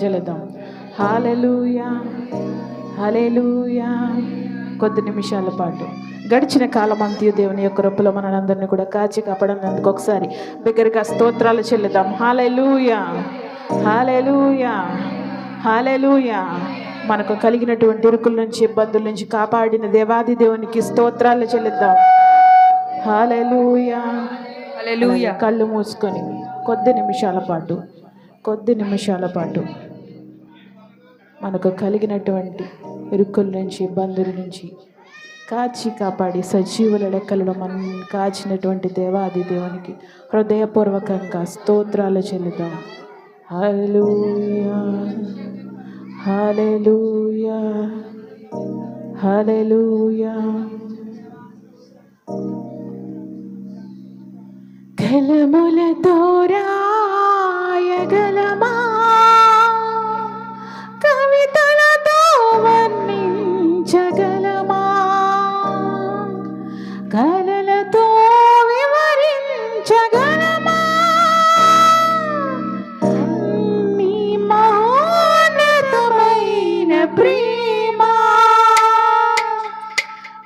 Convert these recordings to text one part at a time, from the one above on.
చెల్లిద్దాం. హల్లెలూయా, హల్లెలూయా. కొద్ది నిమిషాల పాటు గడిచిన కాలం అంతయు దేవుని యొక్క కృపలో మనందరినీ కూడా కాచి కాపాడనందుకు ఒకసారి బిగ్గరగా స్తోత్రాలు చెల్లిద్దాం. హల్లెలూయా, హల్లెలూయా, హల్లెలూయా. మనకు కలిగినటువంటి ఇరుకుల నుంచి, ఇబ్బందుల నుంచి కాపాడిన దేవాది దేవునికి స్తోత్రాలు చెల్లిద్దాం. హల్లెలూయా, హల్లెలూయా. కళ్ళు మూసుకొని కొద్ది నిమిషాల పాటు మనకు కలిగినటువంటి ఇరుకుల నుంచి, ఇబ్బందుల నుంచి కాచి కాపాడి సజీవుల లెక్కలలో మనం కాచినటువంటి దేవాది దేవునికి హృదయపూర్వకంగా స్తోత్రాలు చెల్లిద్దాం. హల్లెలూయా, హల్లెలూయా, హల్లెలూయా. కలములతో రాయగలమా, కవితలతో వర్ణించగలమా, కలలతో వివరించగలమా నీ మహోన్నతమైన ప్రేమ.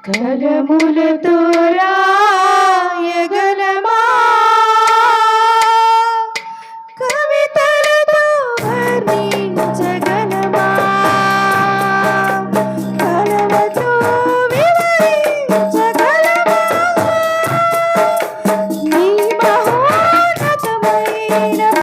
కలములతో